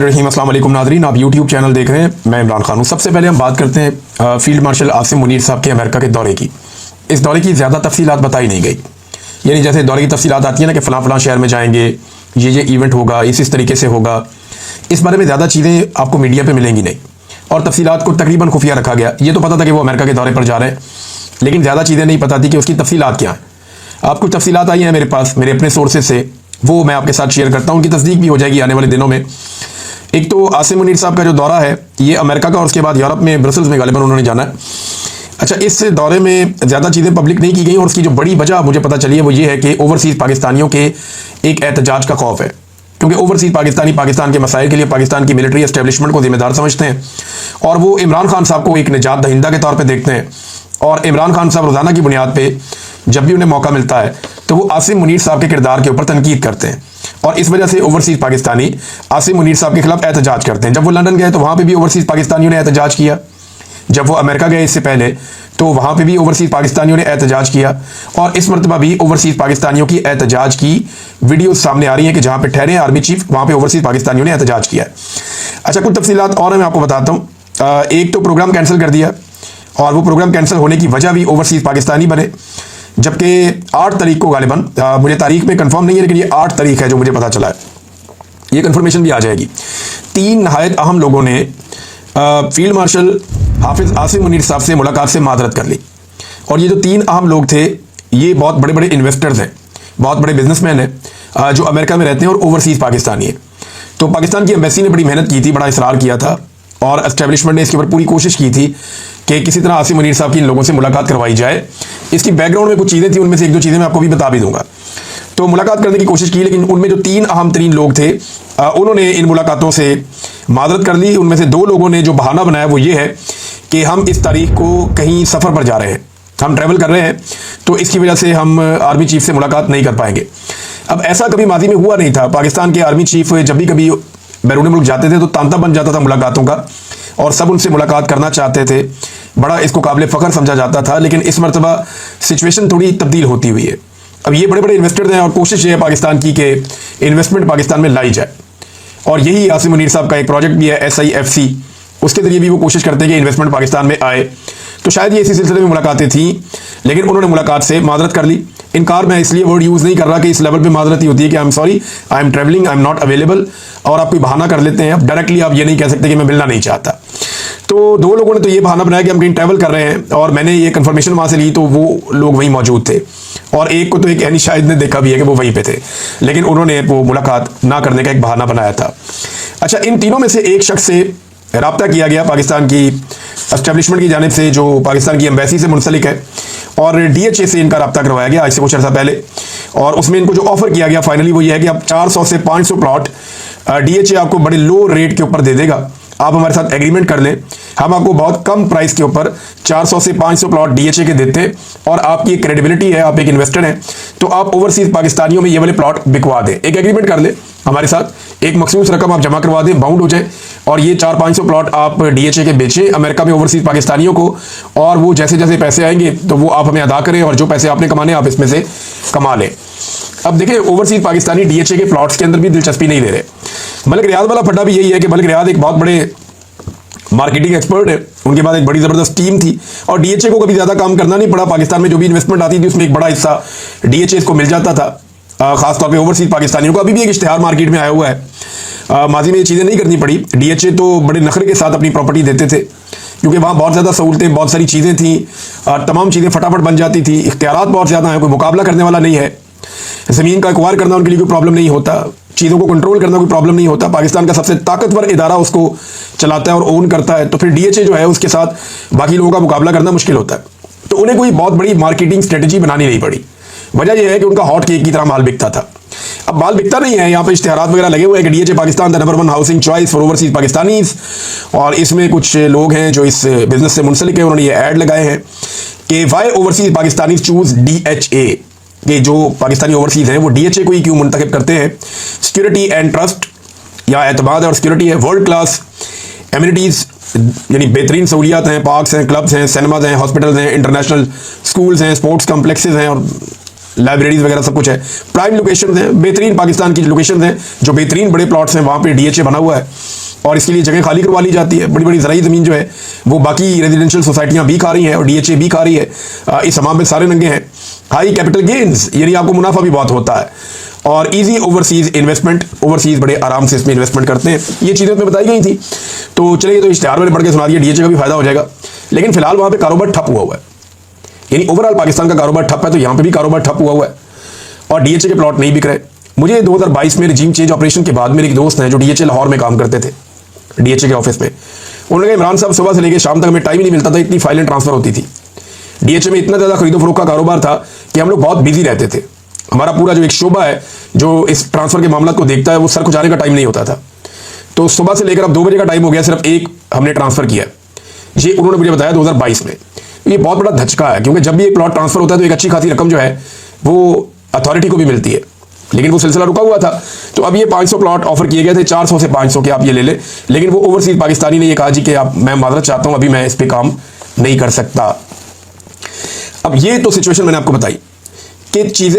रहीम अस्सलाम वालेकुम नाज़रीन, आप यूट्यूब चैनल देख रहे हैं। मैं इमरान खान हूँ। सबसे पहले हम बात करते हैं फील्ड मार्शल आसिम मुनीर साहब के अमेरिका के दौरे की। इस दौरे की ज़्यादा तफसीलात बताई नहीं गई, यानी जैसे दौरे की तफसीलात आती है ना कि फ़लाँ फ़लाँ शहर में जाएंगे, ये इवेंट होगा, इस तरीके से होगा। इस बारे में ज़्यादा चीज़ें आपको मीडिया पर मिलेंगी नहीं, और तफसीलात को तकरीबन खुफिया रखा गया। ये तो पता था कि वो अमेरिका के दौरे पर जा रहे हैं, लेकिन ज़्यादा चीज़ें नहीं पता थी कि उसकी तफसीलात क्या हैं। आप कुछ तफसीलात आई हैं मेरे पास, मेरे अपने सोर्सेज से, वो मैं आपके साथ शेयर करता हूँ। उनकी तस्दीक भी हो जाएगी आने वाले दिनों में। एक तो आसिम मुनीर साहब का जो दौरा है ये अमेरिका का, और उसके बाद यूरोप में ब्रसल्स में गालिबन उन्होंने जाना है। अच्छा, इस दौरे में ज़्यादा चीज़ें पब्लिक नहीं की गई, और उसकी जो बड़ी वजह मुझे पता चली है वो ये है कि ओवरसीज़ पाकिस्तानियों के एक एहतजाज का खौफ है, क्योंकि ओवरसीज़ पाकिस्तानी पाकिस्तान के मसाइल के लिए पाकिस्तान की मिलिट्री एस्टेब्लिशमेंट को जिम्मेदार समझते हैं, और वो इमरान खान साहब को एक निजात दहिंदा के तौर पर देखते हैं। और इमरान खान साहब रोज़ाना की बुनियाद पर जब भी उन्हें मौका मिलता है तो वो आसिम मुनीर साहब के किरदार के ऊपर तनकीद करते हैं, और इस वजह से ओवरसीज़ पाकिस्तानी आसिम मुनीर साहब के खिलाफ एहतजाज करते हैं। जब वो लंदन गए तो वहाँ पे भी ओवरसीज़ पाकिस्तानियों ने एहतजाज किया। जब वो अमेरिका गए इससे पहले तो वहाँ पे भी ओवरसीज़ पाकिस्तानियों ने एहतजाज किया, और इस मरतबा भी ओवरसीज़ पाकिस्तानियों की एहतजाज की वीडियो सामने आ रही हैं कि जहाँ पे ठहरे आर्मी चीफ, वहाँ पे ओवरसीज़ पाकिस्तानियों ने एहतजाज किया है। अच्छा, कुछ तफसीलात और मैं आपको बताता हूँ। एक तो प्रोग्राम कैंसिल कर दिया, और वो प्रोग्राम कैंसिल होने की वजह भी ओवरसीज़ पाकिस्तानी बने, जबकि 8 तारीख को गालिबन, मुझे तारीख में कंफर्म नहीं है, लेकिन ये 8 तारीख है जो मुझे पता चला है, ये कंफर्मेशन भी आ जाएगी। 3 नहायत अहम लोगों ने फील्ड मार्शल हाफिज़ आसिम मुनीर साहब से मुलाकात से मादरत कर ली, और ये जो 3 अहम लोग थे ये बहुत बड़े बड़े इन्वेस्टर्स हैं, बहुत बड़े बिजनेसमैन हैं, जो अमेरिका में रहते हैं और ओवरसीज़ पाकिस्तानी हैं। तो पाकिस्तान की एम्बेसी ने बड़ी मेहनत की थी, बड़ा इसरार किया था, और एस्टेब्लिशमेंट ने इसके ऊपर पूरी कोशिश की थी कि किसी तरह आसिम मुनीर साहब की इन लोगों से मुलाकात करवाई जाए। इसकी बैकग्राउंड में कुछ चीज़ें थी, उनमें से 1-2 चीज़ें मैं आपको भी बता भी दूंगा। तो मुलाकात करने की कोशिश की, लेकिन उनमें जो 3 अहम तरीन लोग थे उन्होंने इन मुलाकातों से मादरत कर ली। उनमें से 2 लोगों ने जो बहाना बनाया वो ये है कि हम इस तारीख को कहीं सफ़र पर जा रहे हैं, हम ट्रैवल कर रहे हैं, तो इसकी वजह से हम आर्मी चीफ से मुलाकात नहीं कर पाएंगे। अब ऐसा कभी माजी में हुआ नहीं था। पाकिस्तान के आर्मी चीफ जब भी कभी बैरून मुल्क जाते थे तो तांता बन जाता था मुलाकातों का, और सब उनसे मुलाकात करना चाहते थे, बड़ा इसको काबिल फ़ख्र समझा जाता था। लेकिन इस मरतबा सिचुएशन थोड़ी तब्दील होती हुई है। अब ये बड़े बड़े इन्वेस्टर्स हैं, और कोशिश ये है पाकिस्तान की कि इन्वेस्टमेंट पाकिस्तान में लाई जाए, और यही आसिम मुनीर साहब का एक प्रोजेक्ट भी है SIFC, उसके ज़रिए भी वो कोशिश करते हैं कि इन्वेस्टमेंट पाकिस्तान में आए। तो शायद ये इसी सिलसिले में मुलाकातें थीं, लेकिन उन्होंने मुलाकात से मादरत कर ली। इनकार मैं इसलिए वर्ड यूज़ नहीं कर रहा कि इस लेवल पे मादरत ही होती है कि I am sorry, I am travelling, I am not available, और आप कोई बहाना कर लेते हैं। अब डायरेक्टली आप ये नहीं कह सकते कि मैं मिलना नहीं चाहता। तो 2 लोगों ने तो ये बहाना बनाया कि हम कहीं ट्रैवल कर रहे हैं, और मैंने ये कंफर्मेशन वहाँ से ली तो वो लोग वहीं मौजूद थे, और एक को तो एक यानी शायद ने देखा भी है कि वो वहीं पे थे, लेकिन उन्होंने वो मुलाकात ना करने का एक बहाना बनाया था। अच्छा, इन तीनों में से एक शख्स से रब्ता किया गया पाकिस्तान की एस्टेब्लिशमेंट की जानिब से, जो पाकिस्तान की एम्बेसी से मुंसलिक है, और DHA से इनका रब्ता करवाया गया आज से कुछ अर्सा पहले। और उसमें इनको जो ऑफर किया गया फाइनली वो ये है कि आप 400 से 500 प्लॉट DHA आपको बड़े लो रेट के ऊपर दे देगा, आप हमारे साथ एग्रीमेंट कर लें, हम आपको बहुत कम प्राइस के ऊपर 400 से 500 प्लॉट DHA के देते हैं, और आपकी एक क्रेडिबिलिटी है, आप एक इन्वेस्टर हैं, तो आप ओवरसीज़ पाकिस्तानियों में ये वाले प्लॉट बिकवा दें, एक एग्रीमेंट कर लें हमारे साथ, एक मखसूस रकम आप जमा करवा दें, बाउंड हो जाए, और ये 400-500 प्लॉट आप DHA के बेचें अमेरिका में ओवरसीज़ पाकिस्तानियों को, और वो जैसे जैसे पैसे आएंगे तो वो आप हमें अदा करें, और जो पैसे आपने कमाने आप इसमें से कमा लें। अब देखिए, ओवरसीज़ पाकिस्तानी DHA के प्लॉट्स के अंदर भी दिलचस्पी नहीं ले रहे। मलिक रियाद वाला फड्डा भी यही है कि मलिक रियाद एक बहुत बड़े मार्केटिंग एक्सपर्ट है, उनके पास एक बड़ी ज़बरदस्त टीम थी, और DHA को कभी ज़्यादा काम करना नहीं पड़ा। पाकिस्तान में जो भी इन्वेस्टमेंट आती थी उसमें एक बड़ा हिस्सा DHA को मिल जाता था, खासतौर पे ओवरसीज़ पाकिस्तानियों को। अभी भी एक इश्तिहार मार्केट में आया हुआ है, माजी में ये चीज़ें नहीं करनी पड़ी। DHA तो बड़े नखरे के साथ अपनी प्रॉपर्टी देते थे, क्योंकि वहाँ बहुत ज़्यादा सहूलतें, बहुत सारी चीज़ें थी, तमाम चीज़ें फटाफट बन जाती थी, इख्तियारात बहुत ज़्यादा हैं, कोई मुकाबला करने वाला नहीं है, ज़मीन का एक्वायर करना उनके लिए कोई प्रॉब्लम नहीं होता, चीज़ों को कंट्रोल करना कोई प्रॉब्लम नहीं होता। पाकिस्तान का सबसे ताकतवर इदारा उसको चलाता है और ओन करता है, तो फिर DHA जो है उसके साथ बाकी लोगों का मुकाबला करना मुश्किल होता है। तो उन्हें कोई बहुत बड़ी मार्केटिंग स्ट्रेटजी बनानी नहीं पड़ी। वजह यह है कि उनका हॉट केक की तरह माल बिकता था। अब माल बिकता नहीं है, यहाँ पे इश्तिहारात वगैरह लगे हुए हैं कि DHA Pakistan the number 1 housing choice for overseas Pakistanis, और इसमें कुछ लोग हैं जो इस बिजनेस से मुंसलिक हैं, उन्होंने ये ऐड लगाए हैं कि why overseas Pakistanis choose DHA, कि जो पाकिस्तानी ओवरसीज़ हैं वो DHA को ही क्यों मुंतखब करते हैं। सिक्योरिटी एंड ट्रस्ट, या एतमाद और सिक्योरिटी है, वर्ल्ड क्लास एमिनिटीज़, यानी बेहतरीन सहूलियात हैं, पार्क्स हैं, क्लब्स हैं, सिनेमाज हैं, हॉस्पिटल्स हैं, इंटरनेशनल स्कूल्स हैं, स्पोर्ट्स कम्प्लेक्सेस हैं, और लाइब्रेरीज वगैरह सब कुछ है, प्राइम लोकेशन है, बेहतरीन पाकिस्तान की लोकेशन है, जो बेहतरीन बड़े प्लॉट्स हैं वहाँ पे DHA बना हुआ है और इसके लिए जगह खाली करवा ली जाती है। बड़ी बड़ी ज़राई ज़मीन जो है वो बाकी रेजिडेंशियल सोसाइटियाँ भी खा रही हैं और DHA भी खा रही है। इस हमाम में सारे नंगे हैं। हाई कैपिटल गेन्स, यानी आपको मुनाफा भी बहुत होता है और इजी ओवरसीज इन्वेस्टमेंट, ओवरसीज बड़े आराम से इसमें इन्वेस्टमेंट करते हैं। ये चीज़ें उसमें बताई गई थी। तो चलिए, तो इश्तिहार मैंने पढ़ के सुना दिया, DHA का भी फायदा हो जाएगा। लेकिन फिलहाल वहाँ पे कारोबार ठप हुआ है, यानी ओवरऑल पाकिस्तान का कारोबार ठप है, तो यहाँ पे भी कारोबार ठप हुआ है और DHA के प्लॉट नहीं बिक रहे। मुझे 2022 में रिजीम चेंज ऑपरेशन के बाद मेरे एक दोस्त हैं जो DHA लाहौर में काम करते थे, DHA के ऑफिस में। उन्होंने कहा, इमरान साहब सुबह से लेकर शाम तक हमें टाइम ही नहीं मिलता था, इतनी फाइलें ट्रांसफर होती थी। DHA में इतना ज़्यादा खरीदो फरोख्त का कारोबार था कि हम लोग बहुत बिजी रहते थे। हमारा पूरा जो एक शोबा है जो इस ट्रांसफर के मामला को देखता है, वो सर को जाने का टाइम नहीं होता था। तो सुबह से लेकर अब 2 बजे का टाइम हो गया, सिर्फ एक हमने ट्रांसफर किया। ये उन्होंने मुझे बताया 2022 में। ये बहुत बड़ा धचका है, क्योंकि जब भी एक प्लॉट ट्रांसफर होता है तो एक अच्छी खासी रकम जो है वो अथॉरिटी को भी मिलती है, लेकिन वो सिलसिला रुका हुआ था। तो अब ये 500 प्लॉट ऑफर किए गए थे, 400 से 500 के आप ये ले ले, लेकिन वो ओवरसीज पाकिस्तानी ने ये कहा जी कि आप, मैं माजरत चाहता हूं, अभी मैं इस पर काम नहीं कर सकता। अब ये तो सिचुएशन मैंने आपको बताई कि चीज़ें